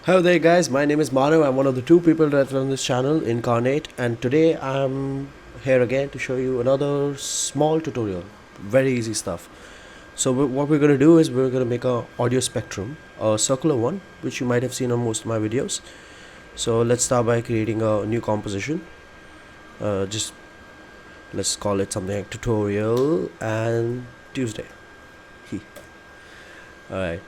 Hello there guys, my name is Manu. I'm one of the two people that run this channel, INKARNATE, and today I'm here again to show you another small tutorial. Very easy stuff. So what we're going to do is we're going to make a audio spectrum, a circular one, which you might have seen on most of my videos. So let's start by creating a new composition. Just let's call it something like tutorial and Tuesday. Alright,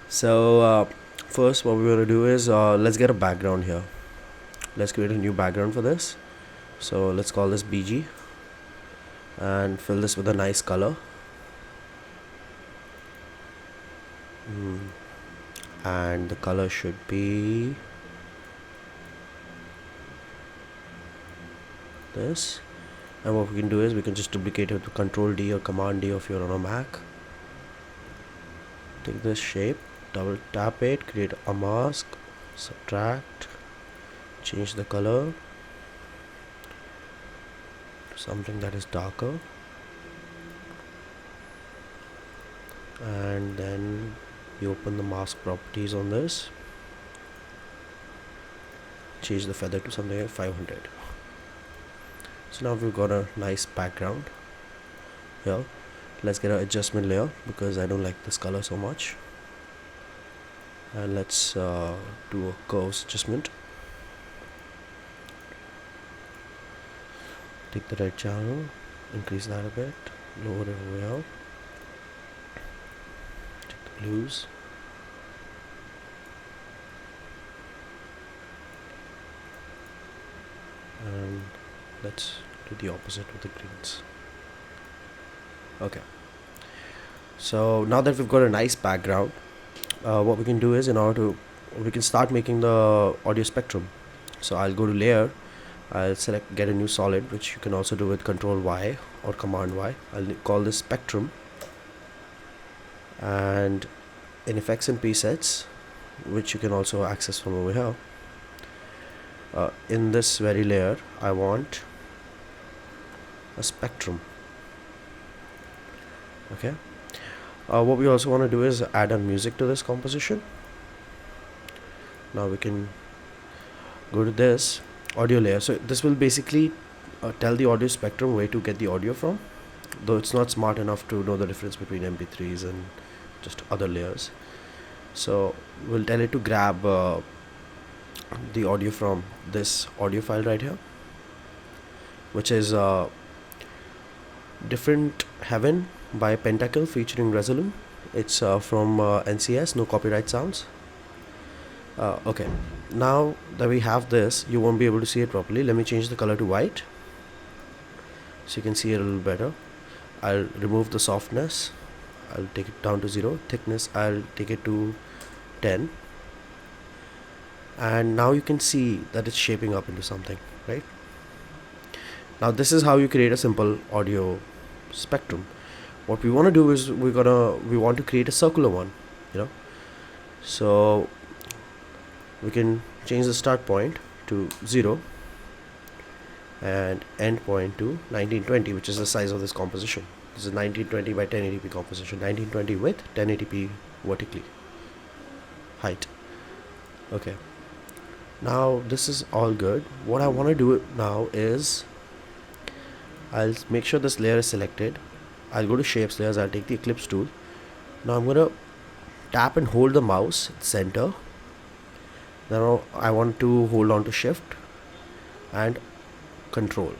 so first what we're going to do is let's get a background here. Let's create a new background for this. So let's call this BG and fill this with a nice color. And the color should be this. And what we can do is we can just duplicate it with Control D or Command D if you're on a Mac. Take this shape, double tap it, create a mask, subtract, change the color to something that is darker, and then you open the mask properties on this, change the feather to something like 500. So now we've got a nice background here. Let's get an adjustment layer because I don't like this color so much, and let's do a curves adjustment. Take the red channel, increase that a bit, lower it over here, take the blues, and let's do the opposite with the greens. Okay, so now that we've got a nice background, what we can do is we can start making the audio spectrum. So I'll go to layer, I'll select get a new solid, which you can also do with Control Y or Command Y. I'll call this spectrum, and in effects and presets, which you can also access from over here, in this very layer I want a spectrum. Okay, what we also want to do is add a music to this composition. Now we can go to this audio layer. So this will basically tell the audio spectrum where to get the audio from, though it's not smart enough to know the difference between MP3s and just other layers. So we'll tell it to grab the audio from this audio file right here, which is Different Heaven by Pentacle featuring Resolute. It's from NCS, no copyright sounds. Okay, now that we have this, you won't be able to see it properly. Let me change the color to white so you can see it a little better. I'll remove the softness, I'll take it down to 0. Thickness, I'll take it to 10. And now you can see that it's shaping up into something, right? Now this is how you create a simple audio spectrum. What we want to do is we want to create a circular one, so we can change the start point to 0 and end point to 1920, which is the size of this composition. This is 1920 by 1080p composition, 1920 width, 1080p vertically height. Okay, now this is all good. What I want to do now is I'll make sure this layer is selected. I'll go to shapes layers, I'll take the ellipse tool. Now I'm going to tap and hold the mouse center. Now I want to hold on to shift and control.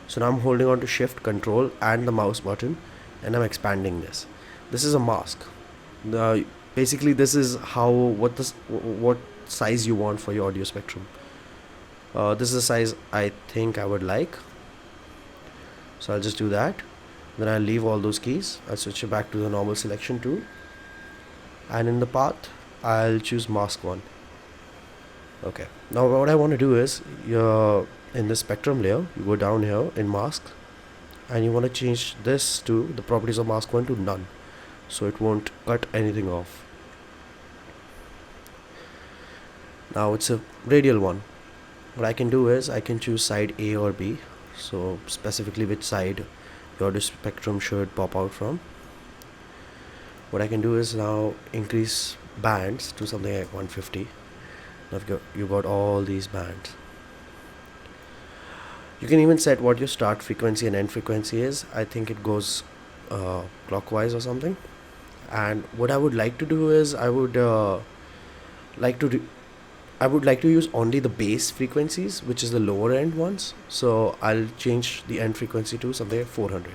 So now I'm holding on to shift, control and the mouse button, and I'm expanding this. This is a mask. Basically this is what size you want for your audio spectrum. This is the size I think I would like, so I'll just do that. Then I'll leave all those keys, I'll switch it back to the normal selection tool, and in the path I'll choose mask 1. Okay, now what I want to do is in the spectrum layer, you go down here in mask and you want to change this to the properties of mask 1 to none, so it won't cut anything off. Now it's a radial one. What I can do is I can choose side A or B, so specifically which side your audio spectrum should pop out from. What I can do is now increase bands to something like 150. Now you got all these bands. You can even set what your start frequency and end frequency is. I think it goes clockwise or something. And what I would like to do is like to I would like to use only the bass frequencies, which is the lower end ones. So I'll change the end frequency to something like 400,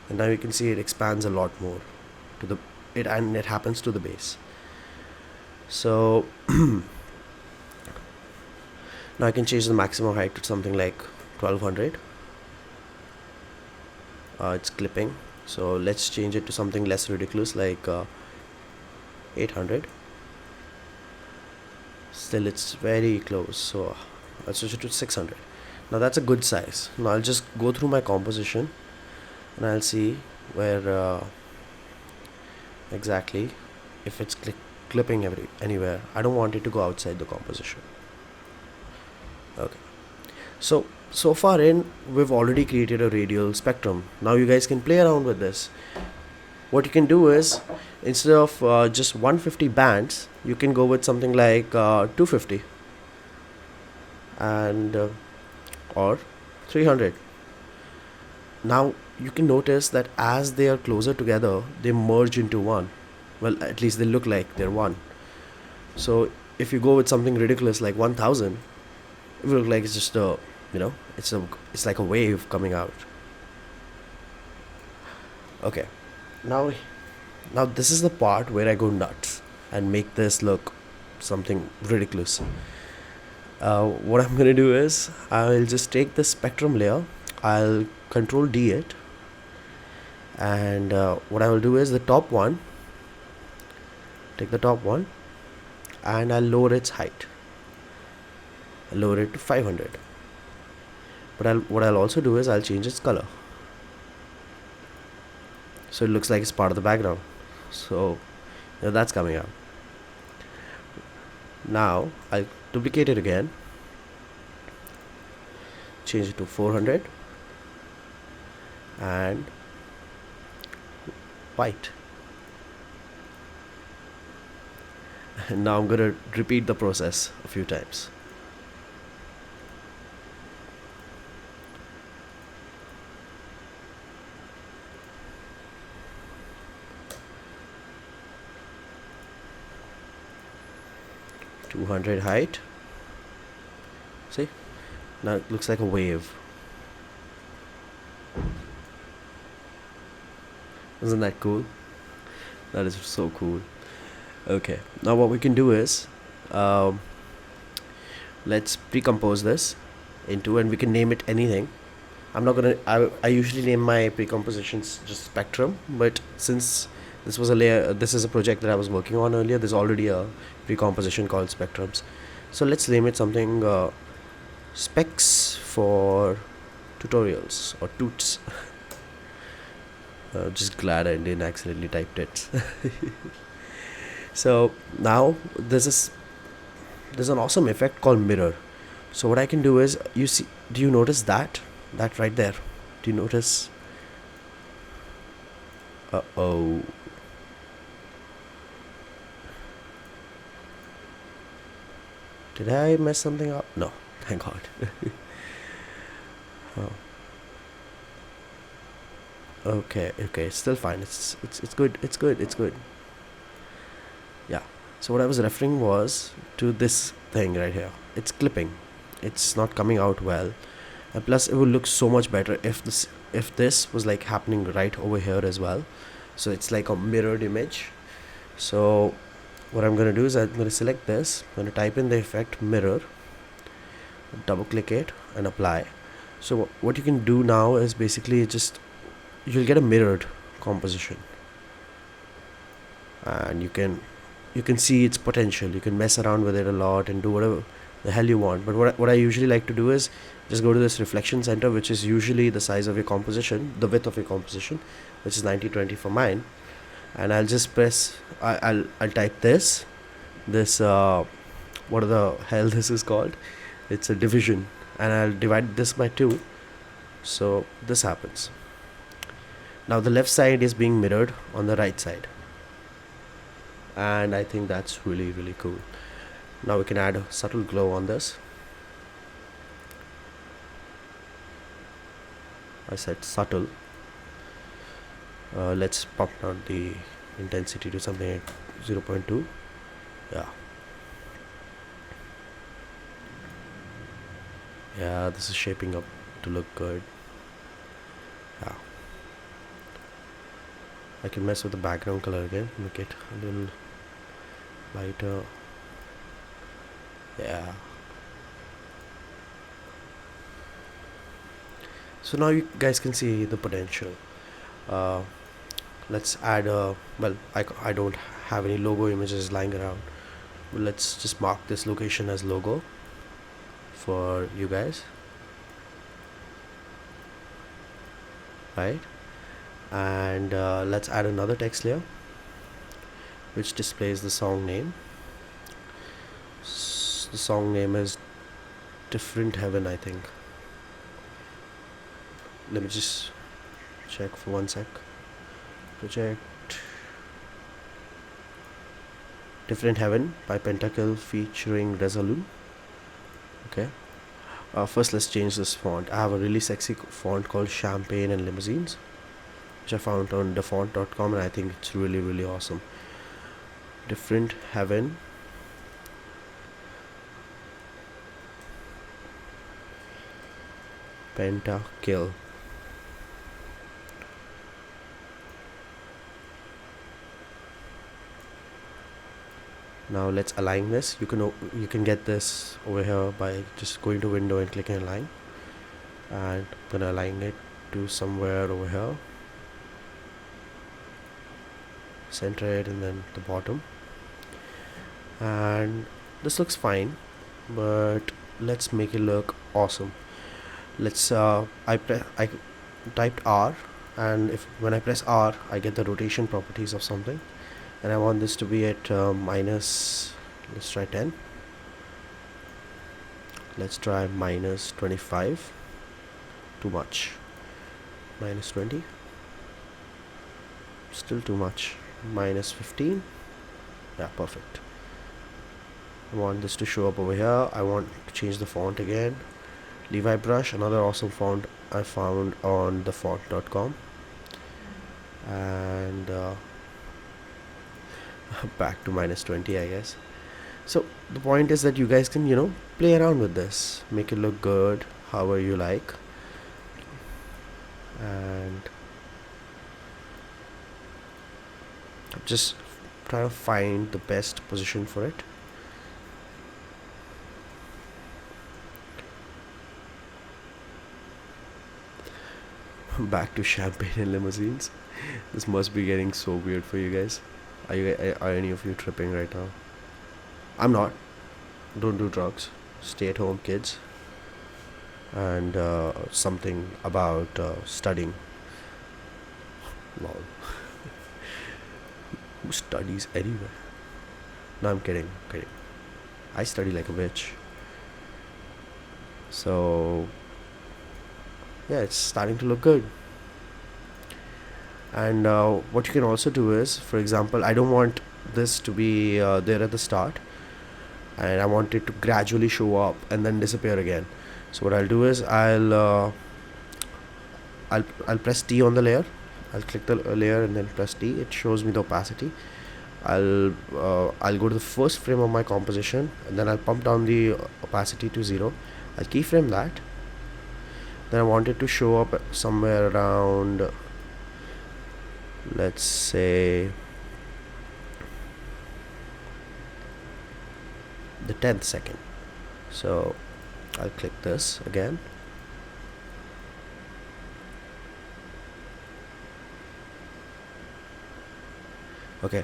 and now you can see it expands a lot more to the and it happens to the bass. So now I can change the maximum height to something like 1200. It's clipping, so let's change it to something less ridiculous like 800. Still it's very close, so I'll switch it to 600. Now that's a good size. Now I'll just go through my composition and I'll see where exactly if it's clipping anywhere. I don't want it to go outside the composition. Okay, so far in we've already created a radial spectrum. Now you guys can play around with this. What you can do is, instead of just 150 bands, you can go with something like 250 and or 300. Now you can notice that as they are closer together, they merge into one. Well, at least they look like they're one. So if you go with something ridiculous like 1000, it will look like it's just it's like a wave coming out. Okay, now this is the part where I go nuts and make this look something ridiculous. What I'm gonna do is I'll just take the spectrum layer, I'll control D it, and what I will do is the top one, take the top one, and I'll lower its height. I'll lower it to 500. But what I'll also do is I'll change its color, so it looks like it's part of the background. So that's coming out. Now I'll duplicate it again, change it to 400 and white. And now I'm gonna repeat the process a few times. .200 height. See? Now it looks like a wave. Isn't that cool? That is so cool. Okay, now what we can do is let's pre-compose this into, and we can name it anything. I'm not gonna I usually name my pre-compositions just spectrum, but since this was a layer, this is a project that I was working on earlier, there's already a pre-composition called spectrums. So let's name it something specs for tutorials or toots. Just glad I didn't accidentally type tits. So now there's an awesome effect called mirror. So what I can do is, do you notice that right there? Do you notice? Uh-oh. Did I mess something up? No, thank God. Oh. Okay, it's still fine. It's good. Yeah. So what I was referring was to this thing right here. It's clipping. It's not coming out well. And plus it would look so much better if this was like happening right over here as well. So it's like a mirrored image. So what I'm gonna do is I'm gonna select this, I'm gonna type in the effect mirror, double click it and apply. So what you can do now is basically you'll get a mirrored composition, and you can see its potential. You can mess around with it a lot and do whatever the hell you want. But what I usually like to do is just go to this reflection center, which is usually the size of your composition, the width of your composition, which is 9020 for mine, and I'll just press I'll type this what the hell this is called, it's a division, and I'll divide this by 2, so this happens. Now the left side is being mirrored on the right side. and I think that's really cool. Now we can add a subtle glow on this. I said subtle. Let's pump down the intensity to something like 0.2. Yeah, this is shaping up to look good. Yeah, I can mess with the background color again, make it a little lighter. Yeah, so now you guys can see the potential. uh, let's add a, well, I don't have any logo images lying around, but let's just mark this location as logo for you guys, right? And let's add another text layer which displays the song name. The song name is Different Heaven, I think. Let me just check for 1 sec. Project Different Heaven by Pentacle featuring Resolute. Okay. First, let's change this font. I have a really sexy font called Champagne and Limousines, which I found on thefont.com, and I think it's really awesome. Different Heaven. Pentacle. Now let's align this. You can get this over here by just going to window and clicking align, and I'm gonna align it to somewhere over here, center it, and then the bottom. And this looks fine, but let's make it look awesome. Let's I typed R, and when I press R, I get the rotation properties of something, and I want this to be at minus, let's try 10. Let's try minus 25. Too much. Minus 20. Still too much. Minus 15. Yeah, perfect. I want this to show up over here. I want to change the font again. Levi Brush, another awesome font I found on thefont.com. And back to minus 20, I guess. So the point is that you guys can, play around with this, make it look good however you like, and just try to find the best position for it. Back to Champagne and Limousines. This must be getting so weird for you guys. Are any of you tripping right now? I'm not. Don't do drugs. Stay at home, kids. And something about studying. Lol. Who studies anywhere? No, I'm kidding. I study like a bitch. So yeah, it's starting to look good. And what you can also do is, for example, I don't want this to be there at the start, and I want it to gradually show up and then disappear again. So what I'll do is I'll press T on the layer. I'll click the layer and then press T. It shows me the opacity. I'll go to the first frame of my composition, and then I'll pump down the opacity to 0. I'll keyframe that. Then I want it to show up somewhere around, let's say, the 10th second. So I'll click this again. Okay,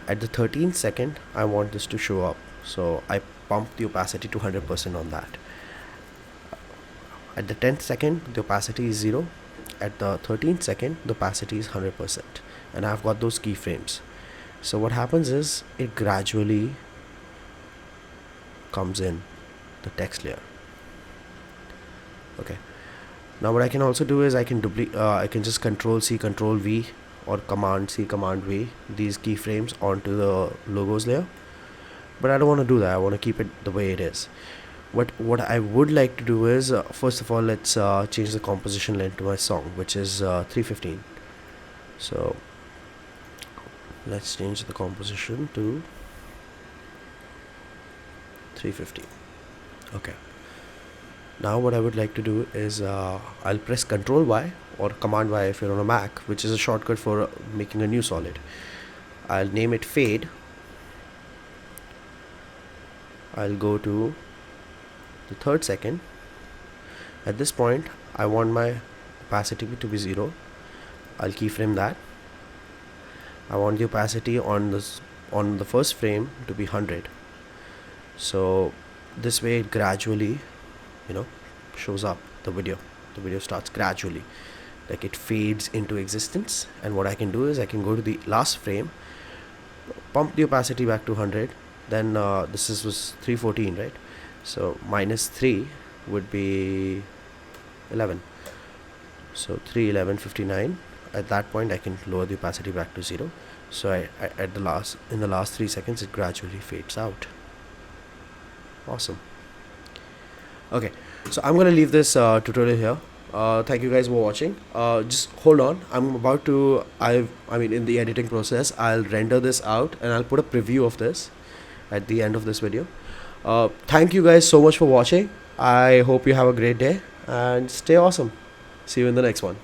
at the 13th second I want this to show up, so I pump the opacity to 100% on that. At the 10th second the opacity is 0. At the 13th second the opacity is 100%, and I've got those keyframes. So what happens is it gradually comes in the text layer. Okay, now what I can also do is I can just Control C Control V or Command C, Command V these keyframes onto the logos layer, but I don't want to do that. I want to keep it the way it is. What I would like to do is, first of all, let's change the composition length to my song, which is 315. So let's change the composition to 315. Okay. Now what I would like to do is I'll press Ctrl Y or Command Y if you're on a Mac, which is a shortcut for making a new solid. I'll name it Fade. I'll go to the third second. At this point I want my opacity to be 0. I'll keyframe that. I want the opacity on the first frame to be 100. So this way it gradually, shows up the video. The video starts gradually, like it fades into existence. And what I can do is I can go to the last frame, pump the opacity back to 100. Then this was 314, right? So minus 3 would be 11. So 31159. At that point I can lower the opacity back to 0. So in the last 3 seconds it gradually fades out. Awesome. Okay, so I'm gonna leave this tutorial here. Thank you guys for watching. Just hold on, I'm about to in the editing process I'll render this out and I'll put a preview of this at the end of this video. Thank you guys so much for watching. I hope you have a great day and stay awesome. See you in the next one.